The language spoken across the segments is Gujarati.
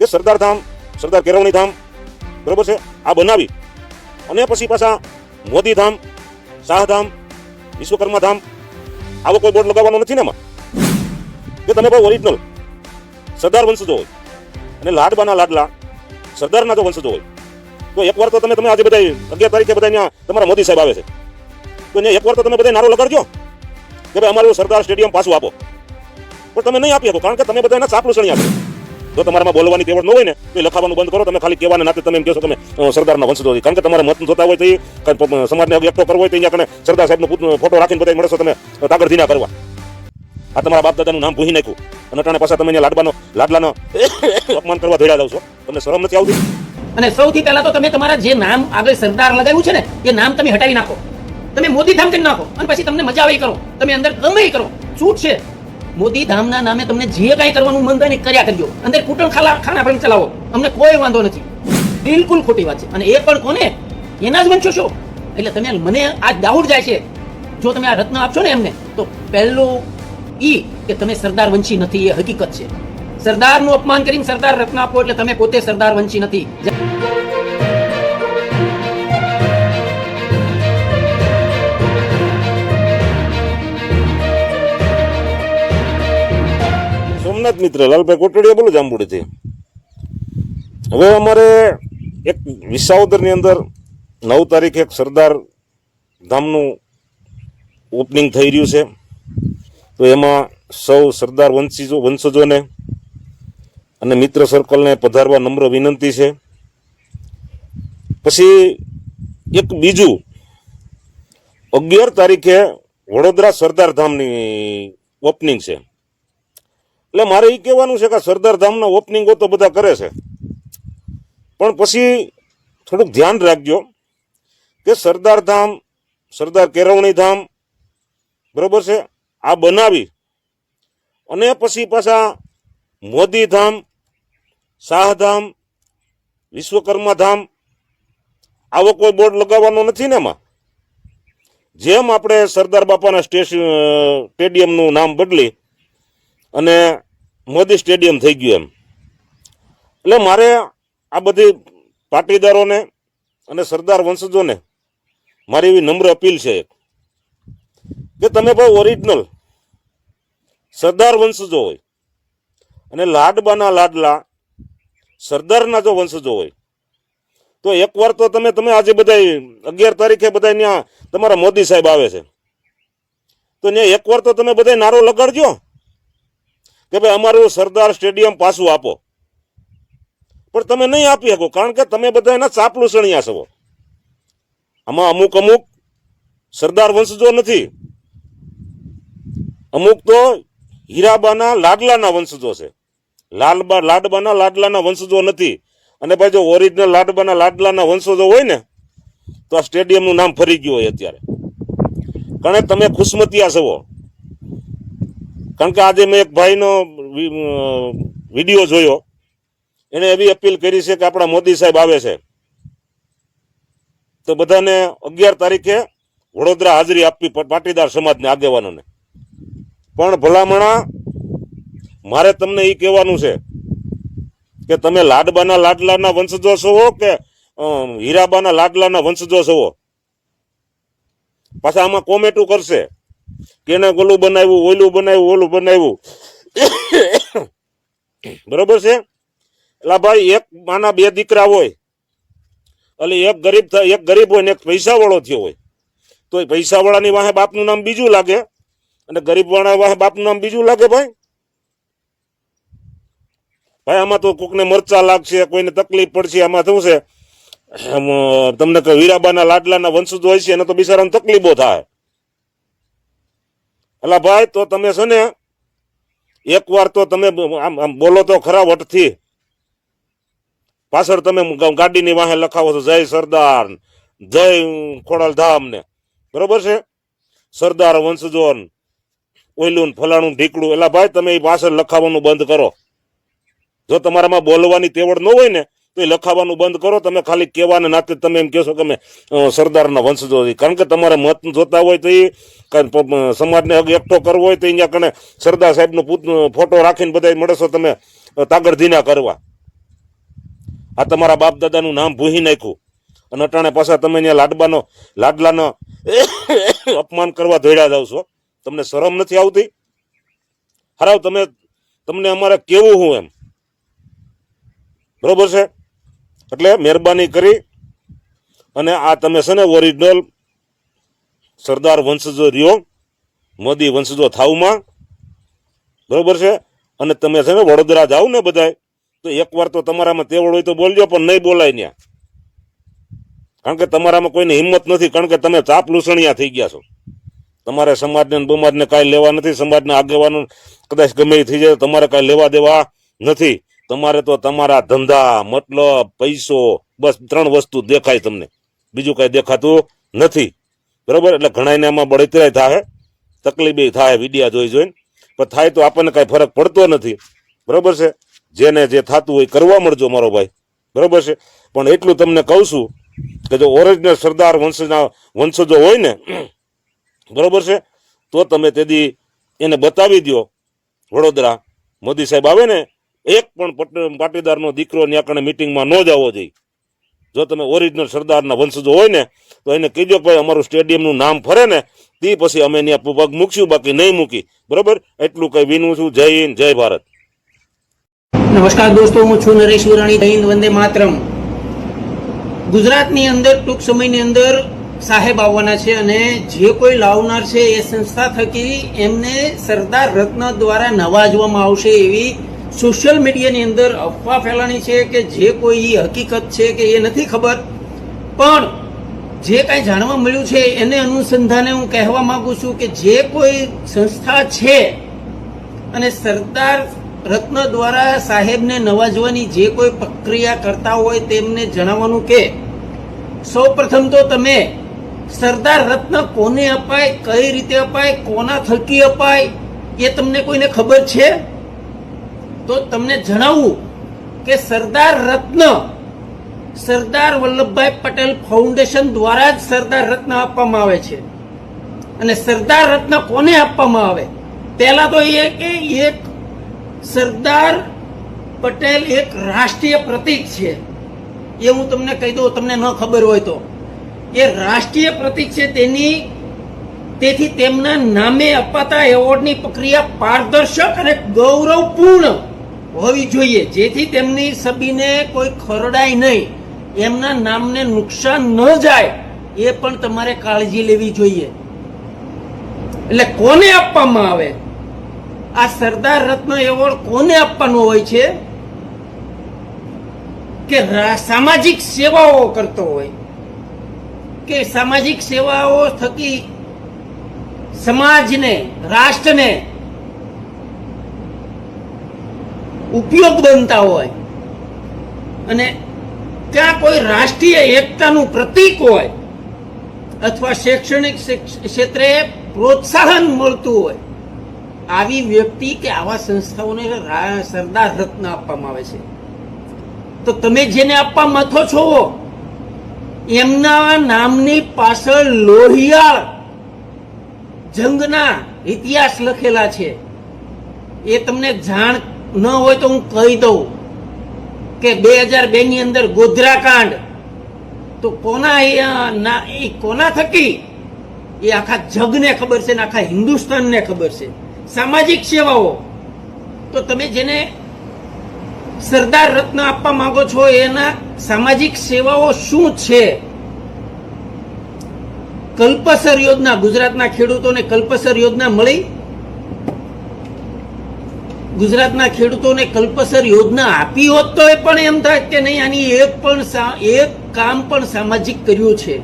કે સરદાર ધામ, સરદાર કેળવણી ધામ, બરોબર છે, આ બનાવી અને પછી પાછા મોદી ધામ, શાહધામ, વિશ્વકર્મા ધામ આવો કોઈ બોર્ડ લગાવવાનો નથી ને એમાં. કે તમે ભાઈ ઓરિજિનલ સરદાર વંશજો હોય અને લાડબાના લાડલા સરદારના જો વંશજો હોય તો એકવાર તો તમે આજે બધા 11 તારીખે બધા ત્યાં તમારા મોદી સાહેબ આવે છે તો ત્યાં એકવાર તો તમે બધા નારો લગાડજો કે ભાઈ અમારું સરદાર સ્ટેડિયમ પાછું આપો. પણ તમે નહીં આપી શકો, કારણ કે તમે બધા એના ચાપલુસણી આપો. જો તમારામાં બોલવાની તેવડ ન હોય ને તો એ લખાવાનું બંધ કરો. તમે ખાલી કહેવાના નાતે તમે એમ કહેશો કે તમે સરદારના વંશજો હોય. કારણ કે તમારે મત જોતા હોય તો એ સમાજને એકઠો કરવો હોય તો અહીંયા સરદાર સાહેબનો ફોટો રાખીને બધા મળશો તમે તાગડ ધીના કરવા. આ તમારા બાપ દાદાનું નામ ભૂહી નાખ્યું અને અટાણે પાછા તમે અહીંયા લાડલાનો અપમાન કરવા ધોળ્યા જાવ છો. તમને શરમ નથી આવતી? અને સૌથી પહેલા તો તમે તમારા જે નામ આગળ સરદાર લગાવ્યું છે ને એ નામ તમે હટાવી નાખો. તમે મોદી ધામ કરી નાખો અને પછી તમને મજા આવે કરો. તમે અંદર ગમે કરો, છૂટ છે. મોદી ધામના નામે તમને જે કાંઈ કરવાનું મન થાય ને કર્યા કરજો. અંદર કૂટણ ખાના પણ ચલાવો, અમને કોઈ વાંધો નથી. બિલકુલ ખોટી વાત છે. અને એ પણ કોને? એના જ વંશો છો. એટલે તમે મને આ દાઉડ જાય છે. જો તમે આ રત્ન આપશો ને એમને તો પહેલું કે તમે સરદાર વંશી નથી, એ હકીકત છે. સરદારનું અપમાન કરીને સરદાર રત્ન આપો એટલે તમે પોતે સરદાર વંશી નથી. સોમનાથ મિત્ર લાલભાઈ કોટડિયા બોલું જાંબુડીથી. હવે અમારે એક વિસાવદરની અંદર 9 તારીખે એક સરદાર ધામનું ઓપનિંગ થઈ રહ્યું છે. તો એમાં સૌ સરદાર વંશજોને અને મિત્ર સર્કલને પધારવા નમ્ર વિનંતી છે. પછી એક બીજું 11 તારીખે વડોદરા સરદાર ધામની ઓપનિંગ છે. એટલે મારે એ કહેવાનું છે કે સરદાર ધામના ઓપનિંગો તો બધા કરે છે, પણ પછી થોડુંક ધ્યાન રાખજો કે સરદાર ધામ, સરદાર કેળવણી ધામ, બરોબર છે, આ બનાવી અને પછી પાછા મોદી ધામ, શાહધામ, વિશ્વકર્મા ધામ આવો કોઈ બોર્ડ લગાવવાનો નથી ને એમાં. જેમ આપણે સરદાર બાપાના સ્ટેડિયમનું નામ બદલી અને મોદી સ્ટેડિયમ થઈ ગયું એમ. એટલે મારે આ બધી પાટીદારોને અને સરદાર વંશજોને મારી એવી નમ્ર અપીલ છે કે તમે ભાઈ ઓરિજિનલ સરદાર વંશજો હોય અને લાડબાના લાડલા સરદારના જો વંશજો હોય તો એકવાર તો તમે આજે બધા 11 તારીખે બધા ત્યાં તમારા મોદી સાહેબ આવે છે તો ત્યાં એકવાર તો તમે બધા નારો લગાડજો કે ભાઈ અમારું સરદાર સ્ટેડિયમ પાછું આપો. પણ તમે નહીં આપી શકો, કારણ કે તમે બધા એના ચાપલુસણિયા છો. આમાં અમુક સરદાર વંશજો નથી, અમુક તો હીરાબાના લાડલાના વંશજો છે. લાડબાના લાડલાના વંશજો નથી. અને ભાઈ જો ઓરિજિનલ લાડબાના લાડલાના વંશજો હોય ને તો આ સ્ટેડિયમનું નામ ફરી ગયું હોય અત્યારે. કારણ કે તમે ખુશમતિયા છો. કારણ કે આજે મેં એક ભાઈનો વિડીયો જોયો, એને એવી અપીલ કરી છે કે આપણા મોદી સાહેબ આવે છે તો બધાને 11 તારીખે વડોદરા હાજરી આપવી પાટીદાર સમાજને આગેવાનોને. પણ ભલામણા મારે તમને એ કહેવાનું છે કે તમે લાડબાના લાડલાના વંશજો છો કે હીરાબાના લાડલાના વંશજો છો. પાછા આમાં કોમેન્ટો કરશે કે એને ઓલું બનાવ્યું ઓલું બનાવ્યું બરોબર છે. એટલે ભાઈ એક માના 2 દીકરા હોય, એટલે એક ગરીબ હોય ને એક પૈસા વાળો થયો હોય તો પૈસા વાળાની વાહે બાપનું નામ બીજું લાગે અને ગરીબ વાળા વાહે બાપનું નામ બીજું લાગે. ભાઈ આમાં તો કોકને મરચા લાગશે, કોઈને તકલીફ પડશે. આમાં શું છે, તમને હીરાબાના લાડલાના વંશજો હોય છે એને તો બિચારાને તકલીફો થાય. એટલે ભાઈ તો તમે છે ને એકવાર તો તમે આમ બોલો તો ખરા વટથી, પાછળ તમે ગાડીની વાહે લખાવો છો જય સરદાર, જય ખોડાલ ધામ ને, બરોબર છે, સરદાર વંશજો ઓયલું ફલાણું ઢીકડું. એટલે ભાઈ તમે એ પાછળ લખાવાનું બંધ કરો. જો તમારામાં બોલવાની તેવડ ન હોય ને તો એ લખાવાનું બંધ કરો. તમે ખાલી કહેવાને નાતે તમે એમ કહેશો કે અમે સરદારના વંશજો. કારણ કે તમારે મત જોતા હોય તો એ સમાજને એકઠો કરવો હોય તો અહીંયા કને સરદાર સાહેબનો ફોટો રાખીને બધા મળશો તમે તાગડ ધીના કરવા. આ તમારા બાપ દાદાનું નામ ભૂહી નાખ્યું અને અટાણે પાછા તમે અહીંયા લાડલાનો અપમાન કરવા દોડ્યા જાવ છો. તમને શરમ નથી આવતી? હરાવ તમને અમારે કેવું હું એમ, બરોબર છે? એટલે મહેરબાની કરી અને આ તમે છે ને ઓરિજિનલ સરદાર વંશજો રહ્યો, મોદી વંશજો થાવમાં, બરોબર છે? અને તમે છે ને વડોદરા જાઓ ને બધાય, તો એકવાર તો તમારામાં તેવડ હોય તો બોલજો, પણ નહીં બોલાય ત્યાં. કારણ કે તમારામાં કોઈની હિંમત નથી, કારણ કે તમે ચાપલૂસણિયા થઈ ગયા છો. તમારે સમાજને બમાજને કાંઈ લેવા નથી, સમાજના આગેવાનો કદાચ ગમે એ થઈ જાય તમારે કાંઈ લેવા દેવા નથી. તમારે તો તમારા ધંધા, મતલબ, પૈસો, બસ 3 વસ્તુ દેખાય તમને, બીજું કાંઈ દેખાતું નથી, બરોબર? એટલે ઘણાને આમાં બળતરાય થાય, તકલીફ થાય વિડીયા જોઈને, પણ થાય તો આપણને કાંઈ ફરક પડતો નથી, બરોબર છે? જેને જે થતું હોય કરવા મળજો મારો ભાઈ, બરોબર છે? પણ એટલું તમને કહું છું કે જો ઓરિજિનલ સરદાર વંશજો હોય ને, બરોબર છે, તો તમે તેથી એને બતાવી દો. વડોદરા મોદી સાહેબ આવે ને, એક પણ પાટીદારનો દીકરો ત્યાં કણે મિટિંગમાં ન જવો જોઈએ. જો તમે ઓરિજિનલ સરદારના વંશજો હોય ને, તો એને કહીજો કે ભાઈ અમારું સ્ટેડિયમનું નામ ફરે ને તે પછી અમે ત્યાં પગ મૂકશું, બાકી નહીં મૂકી, બરોબર? એટલું કઈ વિનું છું. જય હિન્દ, જય ભારત. નમસ્કાર દોસ્તો, હું છું નરેશ વિરાણી. જય હિન્દ, વંદે માતરમ. ગુજરાતની અંદર ટૂંક સમયની અંદર સાહેબ આવવાના છે અને જે કોઈ લાવનાર છે એ સંસ્થા થકી એમને સરદાર રત્ન દ્વારા નવાજવામાં આવશે એવી સોશિયલ મીડિયાની અંદર અફવા ફેલાણી છે કે જે કોઈ હકીકત છે કે એ નથી ખબર. પણ જે કાંઈ જાણવા મળ્યું છે એને અનુસંધાને હું કહેવા માંગુ છું કે જે કોઈ સંસ્થા છે અને સરદાર રત્ન દ્વારા સાહેબને નવાજવાની જે કોઈ પ્રક્રિયા કરતા હોય તેમને જણાવવાનું કે સૌ પ્રથમ તો તમે સરદાર રત્ન કોને અપાય, કઈ રીતે અપાય, કોના થકી અપાય એ તમને કોઈને ખબર છે? તો તમને જણાવું કે સરદાર રત્ન સરદાર વલ્લભભાઈ પટેલ ફાઉન્ડેશન દ્વારા જ સરદાર રત્ન આપવામાં આવે છે. અને સરદાર રત્ન કોને આપવામાં આવે? પહેલા તો એ કે એક સરદાર પટેલ એક રાષ્ટ્રીય પ્રતીક છે, એ હું તમને કહી દઉં, તમને ન ખબર હોય તો. એ રાષ્ટ્રીય પ્રતીક છે, તેથી તેમના નામે અપાતા એવોર્ડની પ્રક્રિયા પારદર્શક અને ગૌરવપૂર્ણ હોવી જોઈએ, જેથી તેમની છબીને કોઈ ખરડાય નહીં, એમના નામને નુકસાન ન જાય, એ પણ તમારે કાળજી લેવી જોઈએ. એટલે કોને આપવામાં આવે આ સરદાર રત્ન એવોર્ડ? કોને આપવાનો હોય છે કે સામાજિક સેવાઓ કરતો હોય, કે સામાજિક સેવાઓ થકી સમાજને, રાષ્ટ્રને ઉપયોગ બનતા હોય અને ત્યાં કોઈ રાષ્ટ્રીય એકતાનું પ્રતીક હોય અથવા શૈક્ષણિક ક્ષેત્રે પ્રોત્સાહન મળતું હોય, આવી વ્યક્તિ કે આવા સંસ્થાઓને સરદાર રત્ન આપવામાં આવે છે. તો તમે જેને આપવા મથો છો એમના નામની પાછળ લોહિયાળ જંગના ઇતિહાસ લખેલા છે. એ તમને જાણ ન હોય તો હું કહી દઉં કે 2002 ની અંદર ગોધરાકાંડ, તો કોના થકી એ આખા જગને ખબર છે ને આખા હિન્દુસ્તાનને ખબર છે. સામાજિક સેવાઓ, તો તમે જેને સરદાર રત્ન આપવા માંગો છો એના સામાજિક સેવાઓ શું છે? કલ્પસર યોજના, ગુજરાતના ખેડૂતોને કલ્પસર યોજના મળી? ગુજરાતના ખેડૂતોને કલ્પસર યોજના આપી હોત તો એ પણ એમ થાય કે નહીં, આની એક કામ પણ સામાજિક કર્યું છે.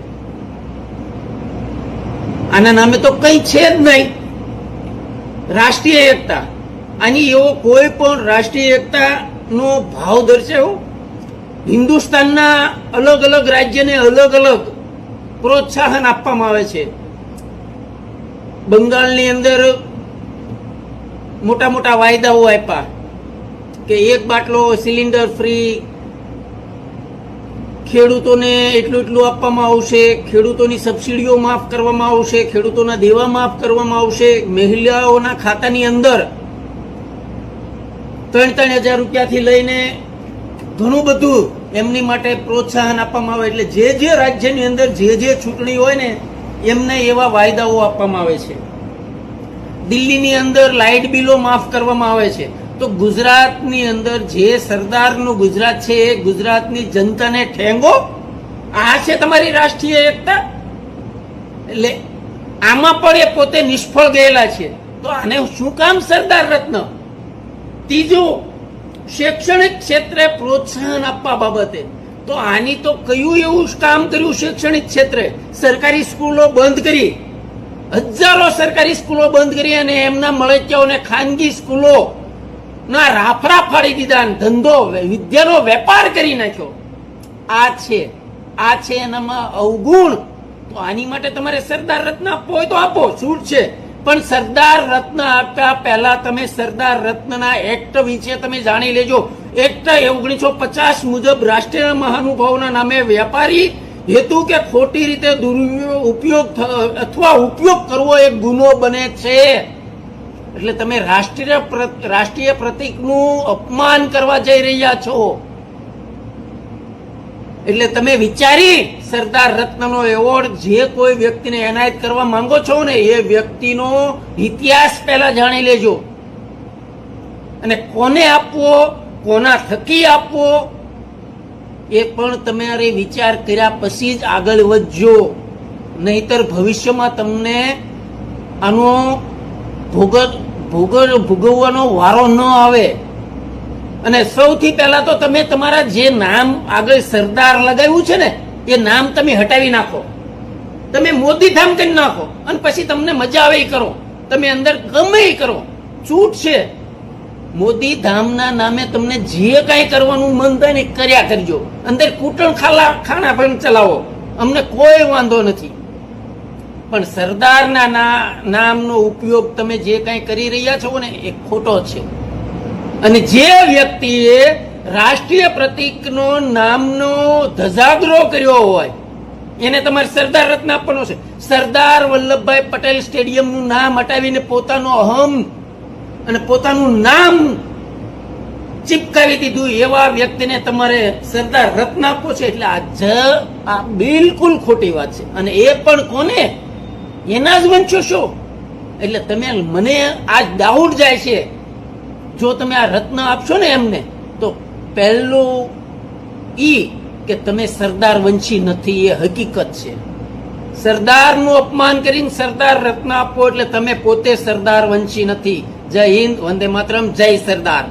આના નામે તો કઈ છે જ નહીં. રાષ્ટ્રીય એકતા, આની એવો કોઈ પણ રાષ્ટ્રીય એકતા નો ભાવ દર્શાવો. હિન્દુસ્તાનના અલગ અલગ રાજ્યને અલગ અલગ પ્રોત્સાહન આપવામાં આવે છે. બંગાળની અંદર મોટા મોટા વાયદાઓ આપ્યા કે 1 બાટલો સિલિન્ડર ફ્રી, ખેડૂતોને એટલું આપવામાં આવશે, ખેડૂતોની સબસિડીઓ માફ કરવામાં આવશે, ખેડૂતોના દેવા માફ કરવામાં આવશે, મહિલાઓના ખાતાની અંદર 3,000 રૂપિયાથી લઈને ઘણું બધું એમની માટે પ્રોત્સાહન આપવામાં આવે. એટલે જે રાજ્યની અંદર જે ચૂંટણી હોય ને એમને એવા વાયદાઓ આપવામાં આવે છે. દિલ્હીની અંદર લાઇટ બિલો માફ કરવામાં આવે છે. તો ગુજરાતની અંદર જે સરદારનું ગુજરાત છે એ ગુજરાતની જનતાને ઠેંગો, આ છે તમારી રાષ્ટ્રીય એકતા. એટલે આમાં પણ એ પોતે નિષ્ફળ ગયેલા છે. તો આને શું કામ સરદાર રત્ન? ત્રીજું, શૈક્ષણિક ક્ષેત્રે પ્રોત્સાહન આપવા બાબતે તો આની તો કયું એવું કામ કર્યું શૈક્ષણિક ક્ષેત્રે? સરકારી સ્કૂલો બંધ કરી, હજારો સરકારી સ્કૂલો બંધ કરી અને એમના મળતિયાઓને ખાનગી સ્કૂલો ના રાફડા ફાડી દીધા, ધંધો વિદ્યાનો વેપાર કરી નાખ્યો. આ છે એનામાં અવગુણ. તો આની માટે તમારે સરદાર રત્ન આપવો હોય તો આપો, છૂટ છે. પણ સરદાર રત્ન આપ્યા પહેલા તમે સરદાર રત્નના એક્ટ વિશે તમે જાણી લેજો. એક્ટ 1950 મુજબ રાષ્ટ્રીય મહાનુભાવોના નામે વ્યાપારી હેતુ કે ખોટી રીતે ઉપયોગ કરવો એક ગુનો બને છે. એટલે તમે રાષ્ટ્રીય પ્રતીકનું અપમાન કરવા જઈ રહ્યા છો. એટલે તમે વિચારી સરદાર રત્નનો એવોર્ડ જે કોઈ વ્યક્તિને એનાયત કરવા માંગો છો ને એ વ્યક્તિનો ઇતિહાસ પહેલા જાણી લેજો, અને કોને આપવો, કોના થકી આપવો એ પણ તમારે વિચાર કર્યા પછી જ આગળ વધજો. નહીતર ભવિષ્યમાં તમને આનો ભોગવવાનો વારો ન આવે. અને સૌથી પહેલા તો તમે તમારા જે નામ આગળ સરદાર લગાવ્યું છે ને એ નામ તમે હટાવી નાખો. તમે મોદીધામ કરી નાખો અને પછી તમને મજા આવે એ કરો. તમે અંદર ગમે એ કરો, છૂટ છે. મોદીધામના નામે તમને જે કાંઈ કરવાનું મન થાય ને કર્યા કરજો. અંદર કૂટણ ખાના પણ ચલાવો, અમને કોઈ વાંધો નથી. પણ સરદારના નામનો ઉપયોગ તમે જે કાંઈ કરી રહ્યા છો ને એ ખોટો છે. અને જે વ્યક્તિએ રાષ્ટ્રીય પ્રતીકનો નામનો ધજાગરો કર્યો હોય એને તમારે સરદાર રત્ન આપવાનો છે. સરદાર વલ્લભભાઈ પટેલ સ્ટેડિયમનું નામ હટાવીને પોતાનો અહમ અને પોતાનું નામ ચીપકાવી દીધું એવા વ્યક્તિને તમારે સરદાર રત્ન આપવો છે. એટલે આ બિલકુલ ખોટી વાત છે. અને એ પણ કોને? એના જ વંશો છો. એટલે તમે મને આજ ડાઉટ જાય છે, જો તમે આ રત્ન આપશો ને એમને તો પહેલું કે તમે સરદાર વંશી નથી, એ હકીકત છે. સરદારનું અપમાન કરીને સરદાર રત્ન આપો એટલે તમે પોતે સરદાર વંશી નથી. જય હિન્દ, વંદે માતરમ, જય સરદાર.